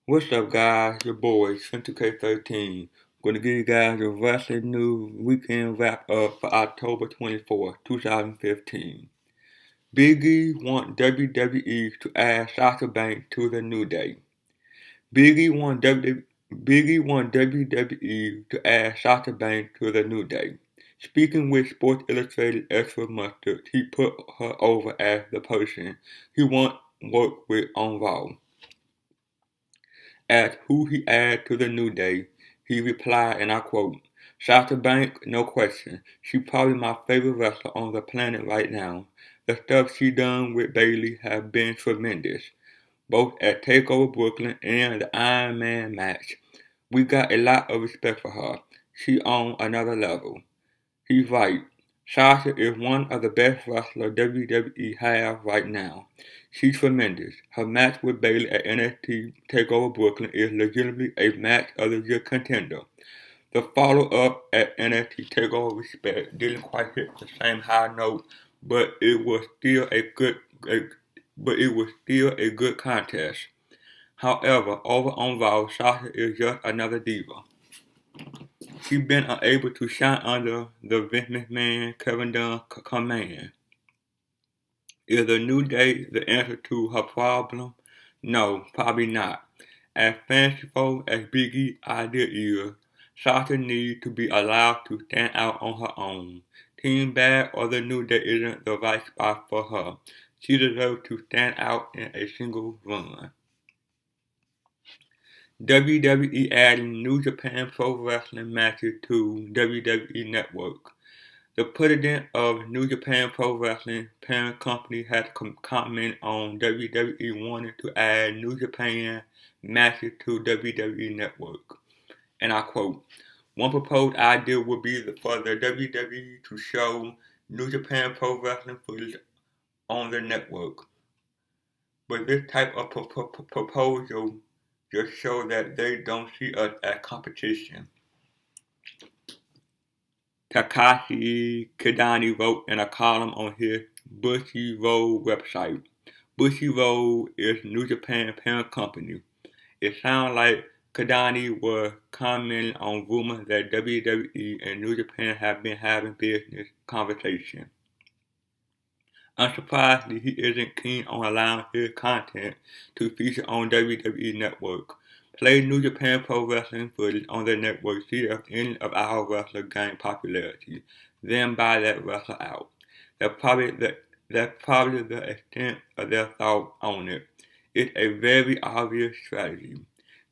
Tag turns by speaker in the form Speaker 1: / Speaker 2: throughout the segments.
Speaker 1: What's up, guys? Your boy, K13. Going to give you guys a wrestling news weekend wrap up for October 24th, 2015. Big E want WWE to add Sasha Banks to the New Day. Big E want WWE to add Sasha Banks to the New Day. Speaking with Sports Illustrated Extra Mustard, he put her over as the person he want work with on Raw. Asked who he add to the New Day, he replied, and I quote, Sasha Banks, no question. She probably my favorite wrestler on the planet right now. The stuff she done with Bayley have been tremendous, both at TakeOver Brooklyn and the Iron Man match. We got a lot of respect for her. She on another level. He's right. Sasha is one of the best wrestlers WWE have right now. She's tremendous. Her match with Bayley at NXT TakeOver Brooklyn is legitimately a match of the year contender. The follow-up at NXT TakeOver Respect didn't quite hit the same high note, but it was still a good contest. However, over on Raw, Sasha is just another diva. She's been unable to shine under the Vince McMahon, Kevin Dunn command. Is the New Day the answer to her problem? No, probably not. As fanciful as Big E's idea is, Sasha needs to be allowed to stand out on her own. Team Bad or the New Day isn't the right spot for her. She deserves to stand out in a single run. WWE adding New Japan Pro Wrestling matches to WWE Network. The president of New Japan Pro Wrestling parent company has commented on WWE wanting to add New Japan matches to WWE Network. And I quote, one proposed idea would be for the WWE to show New Japan Pro Wrestling footage on the network. But this type of proposal just show that they don't see us as competition. Takashi Kidani wrote in a column on his Bushiroad website. Bushiroad is New Japan's parent company. It sounds like Kidani was commenting on rumors that WWE and New Japan have been having business conversations. Unsurprisingly, he isn't keen on allowing his content to feature on WWE Network. Play New Japan Pro Wrestling footage on their network, see if any of our wrestlers gain popularity, then buy that wrestler out. That's probably the extent of their thought on it. It's a very obvious strategy.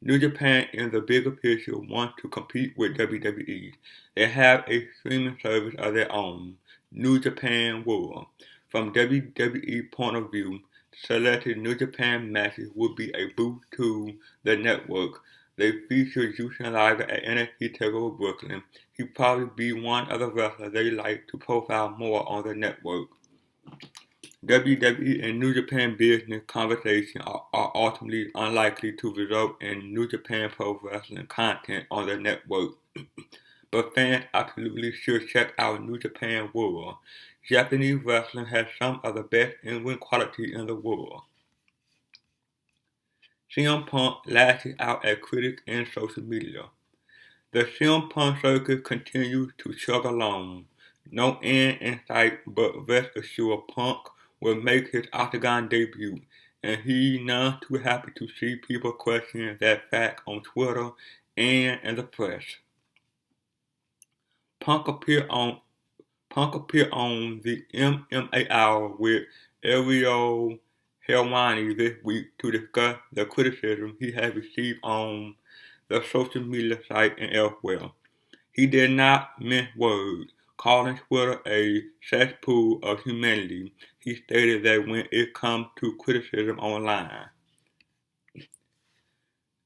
Speaker 1: New Japan in the bigger picture wants to compete with WWE. They have a streaming service of their own, New Japan World. From WWE point of view, selected New Japan matches would be a boost to the network. They feature Jushin Liger at NXT TakeOver Brooklyn. He'd probably be one of the wrestlers they like to profile more on the network. WWE and New Japan business conversations are ultimately unlikely to result in New Japan Pro Wrestling content on the network. But fans absolutely should check out New Japan World. Japanese wrestling has some of the best in-ring quality in the world. CM Punk lashes out at critics and social media. The CM Punk circus continues to chug along. No end in sight, but rest assured Punk will make his Octagon debut, and he's none too happy to see people questioning that fact on Twitter and in the press. Punk appeared on the MMA Hour with Ariel Helwani this week to discuss the criticism he has received on the social media site and elsewhere. He did not mince words, calling Twitter a cesspool of humanity. He stated that when it comes to criticism online,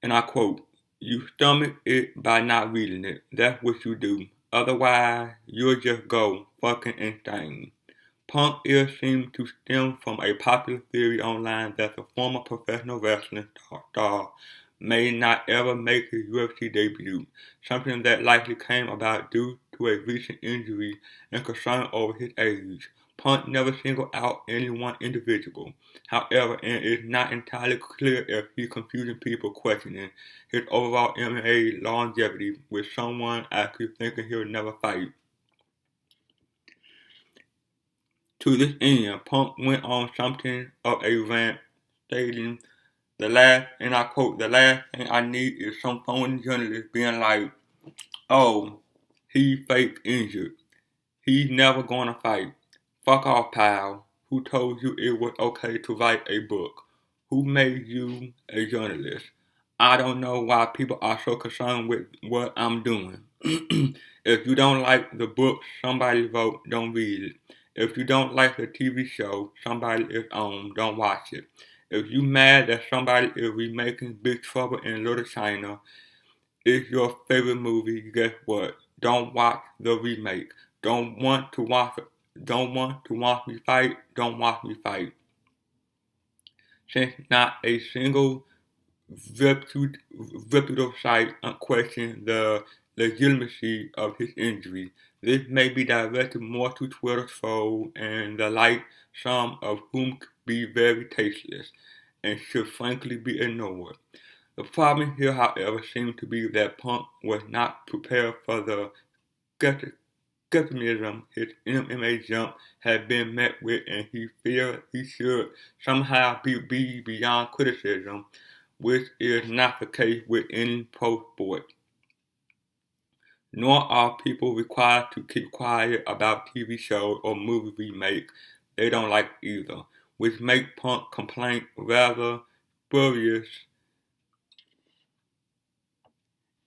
Speaker 1: and I quote, you stomach it by not reading it. That's what you do. Otherwise, you'll just go fucking insane. Punk ears seem to stem from a popular theory online that the former professional wrestling star may not ever make his UFC debut, something that likely came about due to a recent injury and concern over his age. Punk never singled out any one individual. However, and it's not entirely clear if he's confusing people questioning his overall MMA longevity with someone actually thinking he'll never fight. To this end, Punk went on something of a rant, stating, "The last," and I quote, "the last thing I need is some phony journalist being like, oh, he fake injured. He's never gonna fight. Fuck off, pal. Who told you it was okay to write a book? Who made you a journalist? I don't know why people are so concerned with what I'm doing. If you don't like the book somebody wrote, don't read it. If you don't like the TV show somebody is on, don't watch it. If you mad that somebody is remaking Big Trouble in Little China, it's your favorite movie, guess what? Don't watch the remake. Don't want to watch me fight, don't watch me fight." Since not a single reputable site questioned the legitimacy of his injury, this may be directed more to Twitter trolls and the like, some of whom could be very tasteless and should frankly be ignored. The problem here, however, seems to be that Punk was not prepared for the skepticism his MMA jump had been met with, and he feared he should somehow be beyond criticism, which is not the case with any pro sport. Nor are people required to keep quiet about TV shows or movie remakes they don't like either, which make Punk complaint rather spurious,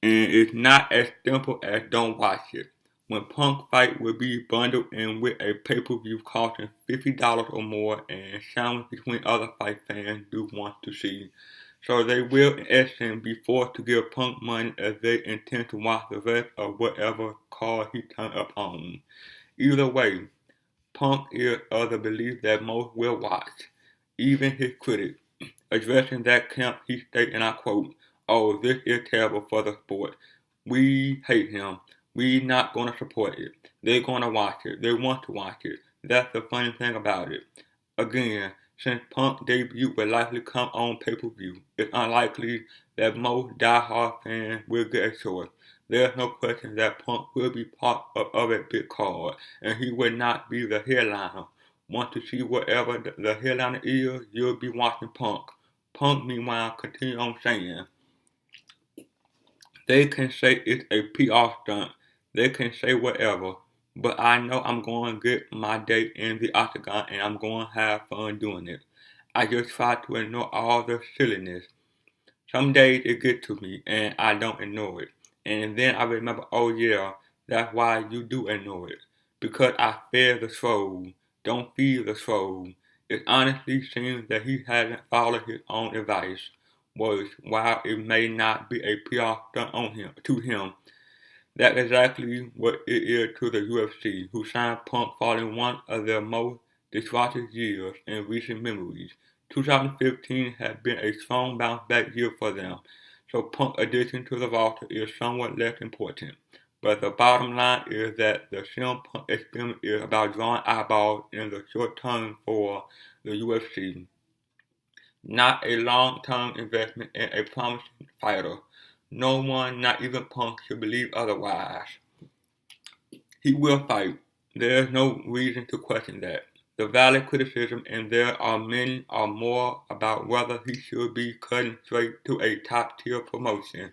Speaker 1: and it's not as simple as don't watch it. When Punk fight will be bundled in with a pay-per-view costing $50 or more and sandwiched between other fight fans do want to see. So they will in essence be forced to give Punk money as they intend to watch the rest of whatever card he turns up on. Either way, Punk is of the belief that most will watch, even his critics. Addressing that camp, he stated, and I quote, "Oh, this is terrible for the sport. We hate him. We not gonna support it. They're gonna watch it. They want to watch it. That's the funny thing about it." Again, since Punk's debut will likely come on pay-per-view, it's unlikely that most die-hard fans will get a choice. There's no question that Punk will be part of a big card, and he will not be the headliner. Want to see whatever the headliner is, you'll be watching Punk. Punk, meanwhile, continue on saying, "They can say it's a PR stunt. They can say whatever. But I know I'm going to get my day in the octagon and I'm going to have fun doing it. I just try to ignore all the silliness. Some days it gets to me and I don't ignore it. And then I remember, oh yeah, that's why you do ignore it. Because I fear the troll. Don't feed the troll." It honestly seems that he hasn't followed his own advice. Was while it may not be a PR stunt to him, that's exactly what it is to the UFC, who signed Punk following one of their most disruptive years in recent memories. 2015 has been a strong bounce back year for them, so Punk's addition to the roster is somewhat less important. But the bottom line is that the CM Punk experiment is about drawing eyeballs in the short term for the UFC, not a long-term investment in a promising fighter. No one, not even Punk, should believe otherwise. He will fight. There is no reason to question that. The valid criticism, and there are many, are more about whether he should be cutting straight to a top-tier promotion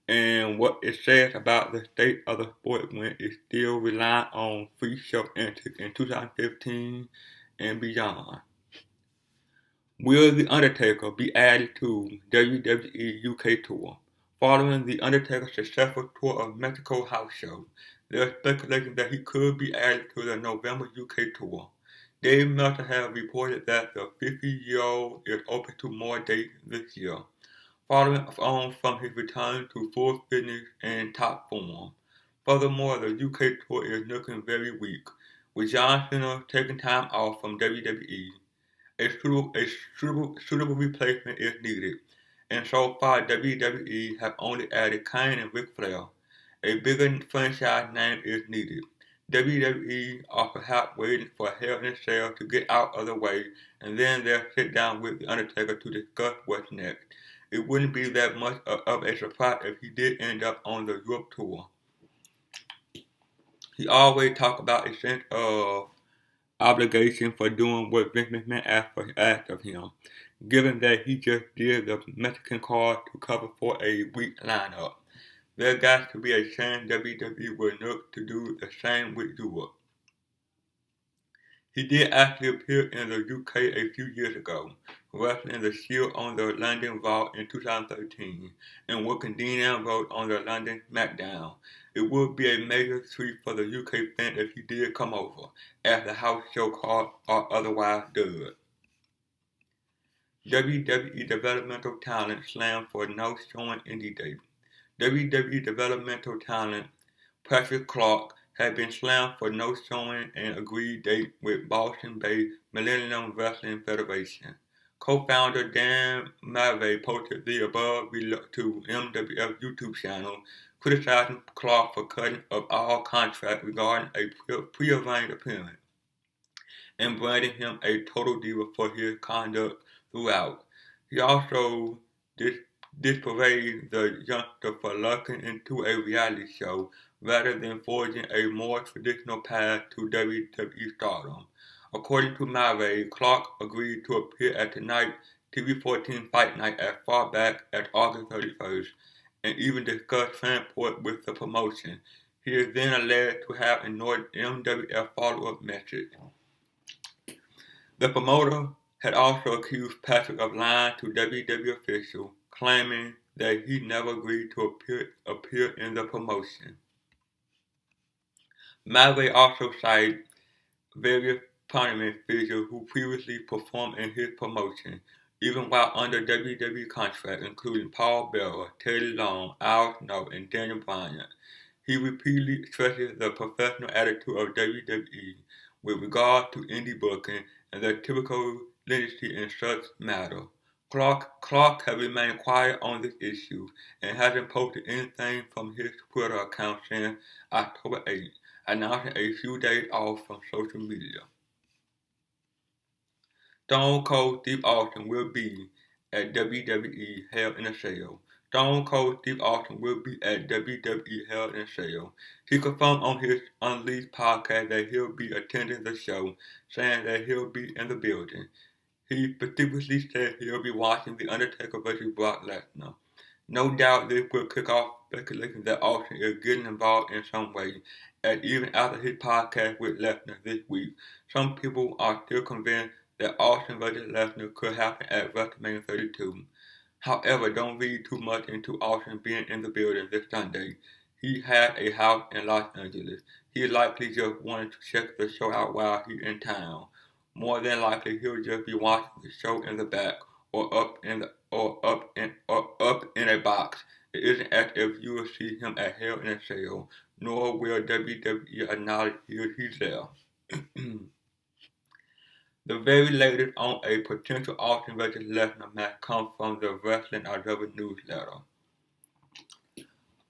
Speaker 1: and what it says about the state of the sport when it still relies on free show antics in 2015 and beyond. Will The Undertaker be added to WWE UK Tour? Following The Undertaker's successful tour of Mexico house show, there is speculation that he could be added to the November UK Tour. Dave Meltzer has reported that the 50-year-old is open to more dates this year, following on from his return to full fitness and top form. Furthermore, the UK Tour is looking very weak, with John Cena taking time off from WWE. A suitable replacement is needed, and so far WWE have only added Kane and Ric Flair. A bigger franchise name is needed. WWE are perhaps waiting for Hell in a Cell to get out of the way, and then they'll sit down with The Undertaker to discuss what's next. It wouldn't be that much of a surprise if he did end up on the Europe tour. He always talked about a sense of obligation for doing what Vince McMahon asked of him, given that he just did the Mexican card to cover for a weak lineup. There got to be a chance WWE will look to do the same with Europe. He did actually appear in the UK a few years ago, wrestling the Shield on the London Raw in 2013 and working Dean Ambrose on the London SmackDown. It would be a major treat for the UK fan if he did come over, as the house show card or otherwise does. WWE developmental talent slammed for no showing indie date. WWE developmental talent Patrick Clark had been slammed for no showing an agreed date with Boston-based Millennium Wrestling Federation. Co-founder Dan Marvey posted the above to MWF YouTube channel, criticizing Clark for cutting of all contract regarding a pre-arranged appearance, and branding him a total diva for his conduct throughout. He also disparaged the youngster for locking into a reality show rather than forging a more traditional path to WWE stardom. According to Marvey, Clark agreed to appear at tonight's TV14 Fight Night as far back as August 31st, and even discussed transport with the promotion. He is then alleged to have ignored MWF follow-up message. The promoter had also accused Patrick of lying to WWE officials, claiming that he never agreed to appear in the promotion. Marvey also cited various prominent figures who previously performed in his promotion, even while under WWE contract, including Paul Bearer, Teddy Long, Al Snow, and Daniel Bryan. He repeatedly stresses the professional attitude of WWE with regard to indie booking and the typical leniency in such matters. Clark has remained quiet on this issue and hasn't posted anything from his Twitter account since October 8th, announcing a few days off from social media. Stone Cold Steve Austin will be at WWE Hell in a Cell. Stone Cold Steve Austin will be at WWE Hell in a Cell. He confirmed on his Unleashed podcast that he'll be attending the show, saying that he'll be in the building. He specifically said he'll be watching The Undertaker vs. Brock Lesnar. No doubt this will kick off speculation that Austin is getting involved in some way, as even after his podcast with Lesnar this week, some people are still convinced that Austin vs. Lesnar could happen at WrestleMania 32. However, don't read too much into Austin being in the building this Sunday. He had a house in Los Angeles. He likely just wanted to check the show out while he's in town. More than likely, he'll just be watching the show in the back or up in a box. It isn't as if you will see him at Hell in a Cell, nor will WWE acknowledge he's there. The very latest on a potential Austin vs. Lesnar match comes from the Wrestling Observer newsletter.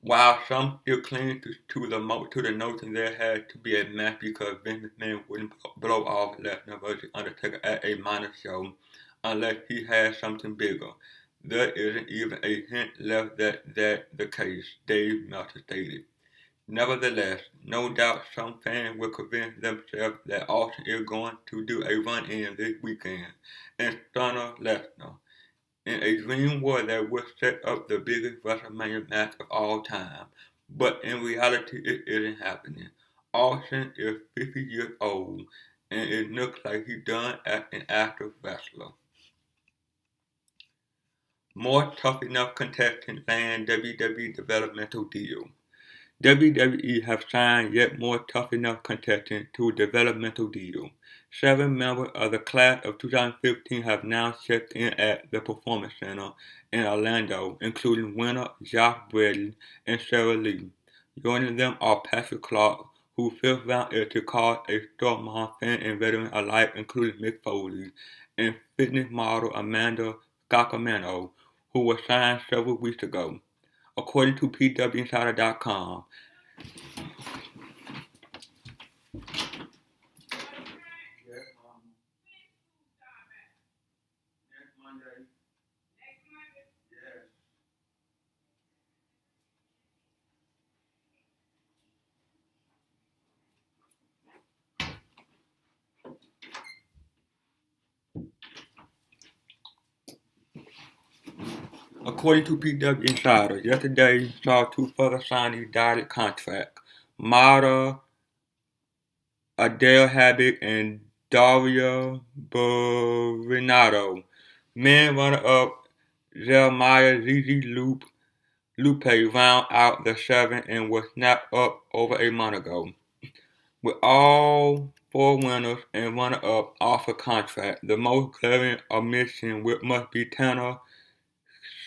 Speaker 1: While some still cling to the notion there had to be a match because Vince McMahon wouldn't blow off Lesnar vs. Undertaker at a minor show unless he had something bigger, there isn't even a hint left that the case, Dave Meltzer stated. Nevertheless, no doubt some fans will convince themselves that Austin is going to do a run-in this weekend and stunner Lesnar in a dream world that would set up the biggest WrestleMania match of all time. But in reality, it isn't happening. Austin is 50 years old, and it looks like he's done as an active wrestler. More Tough Enough contestants land WWE developmental deal. WWE have signed yet more Tough Enough contestants to a developmental deal. 7 members of the class of 2015 have now checked in at the Performance Center in Orlando, including winner Josh Bradley and Sarah Lee. Joining them are Patrick Clark, whose fifth round is to cause a storm among fans and veterans alike, including Mick Foley, and fitness model Amanda Scacamano, who was signed several weeks ago. According to PWInsider.com, According to PW Insider, yesterday saw two further signees dotted contract. Mata Adele Habib and Daria Bernardo. Men runner-up Jeremiah Lupe round out the seven and was snapped up over a month ago. With all four winners and runner-up off a contract, the most glaring omission must be Tanner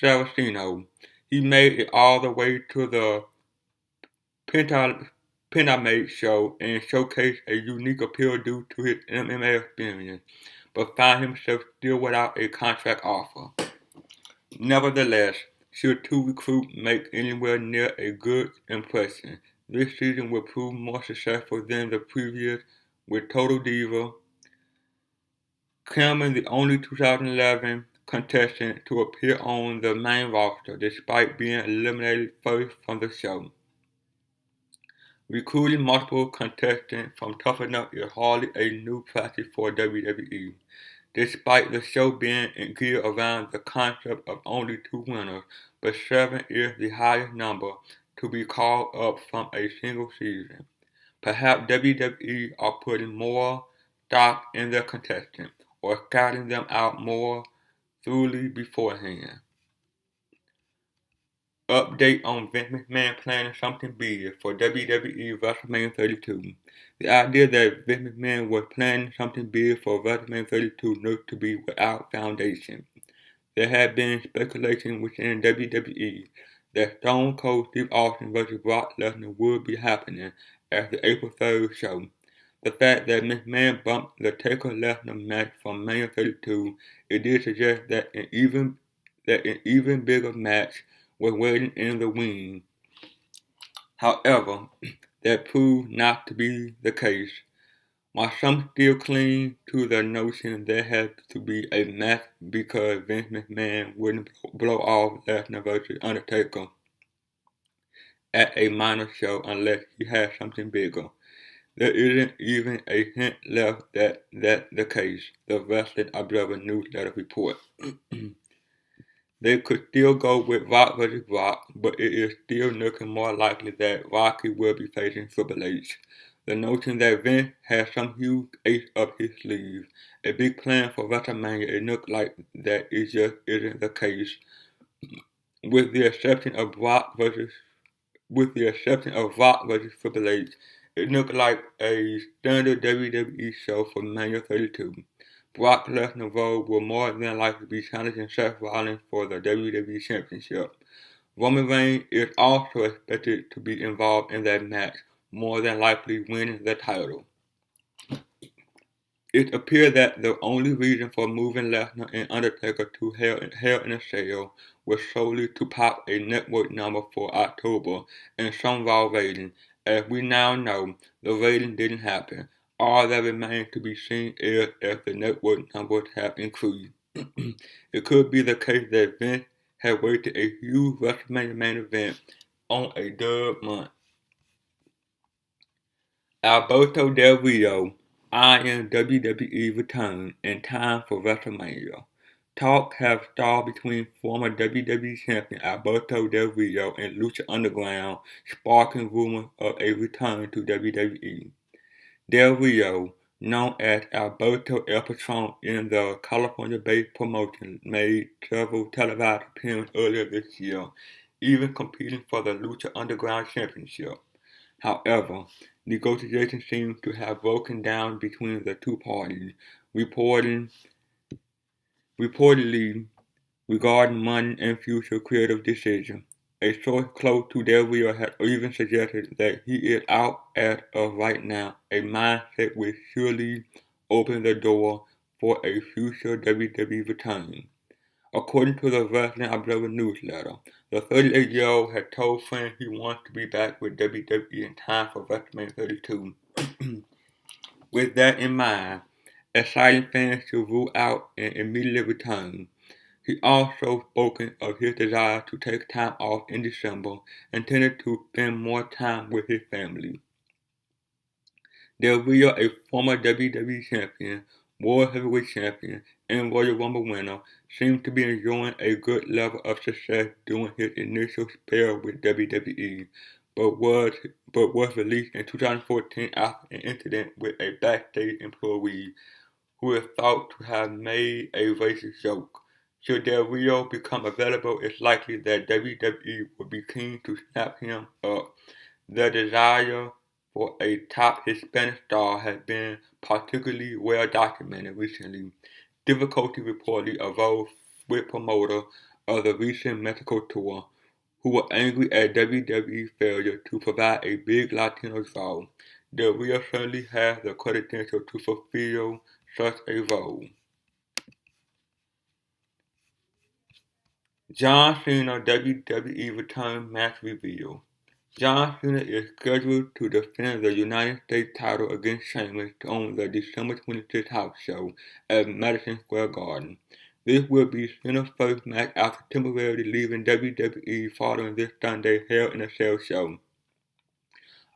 Speaker 1: Saraceno. He made it all the way to the Pentamate show and showcased a unique appeal due to his MMA experience, but found himself still without a contract offer. Nevertheless, should two recruits make anywhere near a good impression, this season will prove more successful than the previous, with Total Diva Cameron the only 2011 contestant to appear on the main roster despite being eliminated first from the show. Recruiting multiple contestants from Tough Enough is hardly a new practice for WWE, despite the show being geared around the concept of only two winners, but 7 is the highest number to be called up from a single season. Perhaps WWE are putting more stock in their contestants, or scouting them out more thoroughly beforehand. Update on Vince McMahon planning something big for WWE WrestleMania 32. The idea that Vince McMahon was planning something big for WrestleMania 32 looks to be without foundation. There had been speculation within WWE that Stone Cold Steve Austin vs. Brock Lesnar would be happening at the April 3rd show. The fact that McMahon bumped the Taker-Lesnar match from Mania 32, it did suggest that an even bigger match was waiting in the wings. However, that proved not to be the case. While some still cling to the notion there had to be a match because Vince McMahon wouldn't blow off Lesnar vs. Undertaker at a minor show unless he had something bigger. There isn't even a hint left that that's the case, the Wrestling Observer newsletter report. They could still go with Rock vs. Rock, but it is still looking more likely that Rocky will be facing Triple H. The notion that Vince has some huge ace up his sleeve, a big plan for WrestleMania, it looks like that it just isn't the case. With the exception of Rock vs. Triple H, it looked like a standard WWE show for Mania 32. Brock Lesnar's role will more than likely be challenging Seth Rollins for the WWE Championship. Roman Reigns is also expected to be involved in that match, more than likely winning the title. It appears that the only reason for moving Lesnar and Undertaker to Hell in a Cell was solely to pop a network number for October and some Raw ratings. As we now know, the rating didn't happen. All that remains to be seen is if the network numbers have increased. It could be the case that Vince had waited a huge WrestleMania main event on a dub month. Alberto Del Rio eyeing WWE return in time for WrestleMania. Talk have stalled between former WWE champion Alberto Del Rio and Lucha Underground, sparking rumors of a return to WWE. Del Rio, known as Alberto El Patron in the California-based promotion, made several televised appearances earlier this year, even competing for the Lucha Underground Championship. However, negotiations seem to have broken down between the two parties, reportedly regarding money and future creative decisions. A source close to Del Rio has even suggested that he is out as of right now, a mindset which surely open the door for a future WWE return. According to the Wrestling Observer newsletter, the 38-year-old had told friends he wants to be back with WWE in time for WrestleMania 32. With that in mind, exciting fans to rule out an immediate return. He also spoken of his desire to take time off in December, intended to spend more time with his family. Del Rio, a former WWE champion, World Heavyweight Champion, and Royal Rumble winner, seemed to be enjoying a good level of success during his initial spell with WWE, but was released in 2014 after an incident with a backstage employee who is thought to have made a racist joke. Should Del Rio become available, it's likely that WWE would be keen to snap him up. The desire for a top Hispanic star has been particularly well documented recently. Difficulty reportedly arose with promoter of the recent Mexico tour, who were angry at WWE's failure to provide a big Latino draw. Del Rio certainly has the credential to fulfill such a role. John Cena WWE return match reveal. John Cena is scheduled to defend the United States title against Sheamus on the December 26th house show at Madison Square Garden. This will be Cena's first match after temporarily leaving WWE following this Sunday Hell in a Cell show.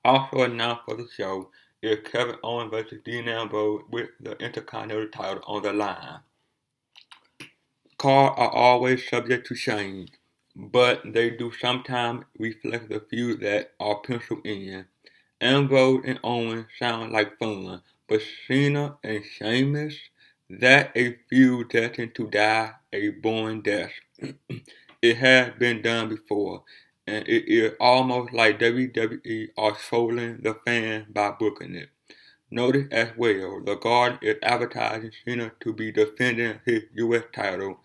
Speaker 1: Also announced for the show is Kevin Owens vs. Dean Ambrose with the Intercontinental title on the line. Cards are always subject to change, but they do sometimes reflect the feud that are penciled in. Ambrose and Owens sound like fun, but Cena and Sheamus, that a feud destined to die a boring death. It has been done before, and it is almost like WWE are trolling the fans by booking it. Notice as well, the Garden is advertising Cena to be defending his U.S. title.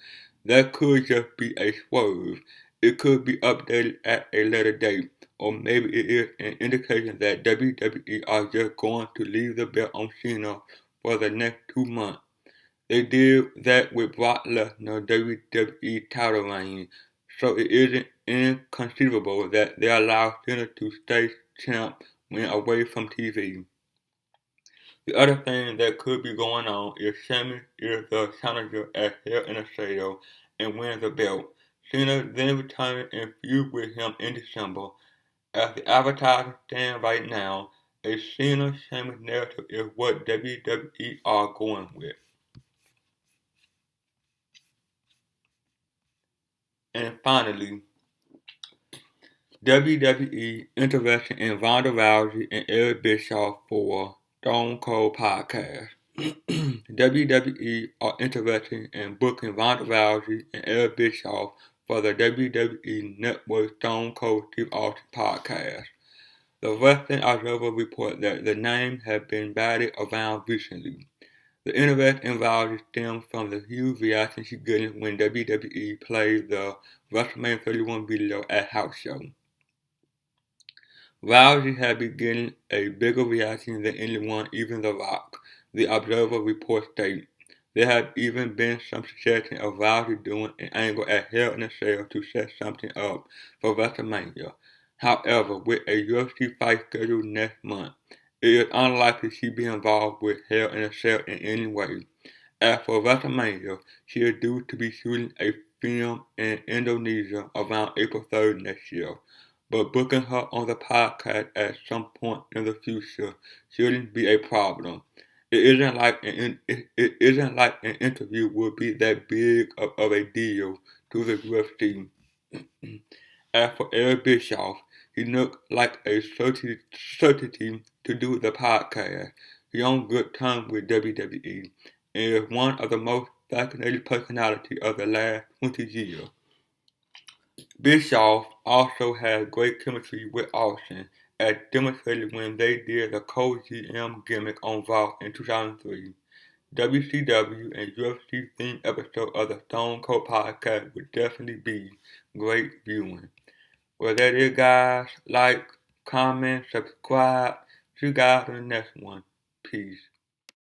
Speaker 1: That could just be a swerve. It could be updated at a later date, or maybe it is an indication that WWE are just going to leave the belt on Cena for the next 2 months. They did that with Brock Lesnar's WWE title reign, so it isn't inconceivable that they allow Cena to stay champ when away from TV. The other thing that could be going on is Sheamus is the challenger at Hell in a Cell and wins the belt. Cena then returns and feud with him in December. As the advertising stands right now, a Cena-Sheamus narrative is what WWE are going with. And finally, WWE interested in Ronda Rousey and Eric Bischoff for Stone Cold Podcast. WWE are interested in booking Ronda Rousey and Eric Bischoff for the WWE Network Stone Cold Steve Austin podcast. The Wrestling Observer reports that the name has been batted around recently. The interest in Rousey stems from the huge reaction she got when WWE played the WrestleMania 31 video at House Show. Rousey has been getting a bigger reaction than anyone, even The Rock, the Observer report states. There have even been some suggestion of Rousey doing an angle at Hell in a Cell to set something up for WrestleMania. However, with a UFC fight scheduled next month, it is unlikely she be involved with Hell in a Cell in any way. As for WrestleMania, she is due to be shooting a film in Indonesia around April 3rd next year. But booking her on the podcast at some point in the future shouldn't be a problem. It isn't like an interview would be that big of a deal to the UFC. As for Eric Bischoff, he looked like a certainty to do the podcast. He's on good terms with WWE and is one of the most fascinating personalities of the last 20 years. Bischoff also had great chemistry with Austin, as demonstrated when they did the co-GM gimmick on Raw in 2003. WCW and UFC themed episode of the Stone Cold podcast would definitely be great viewing. Well, that is, guys. Like, comment, subscribe. See you guys in the next one. Peace.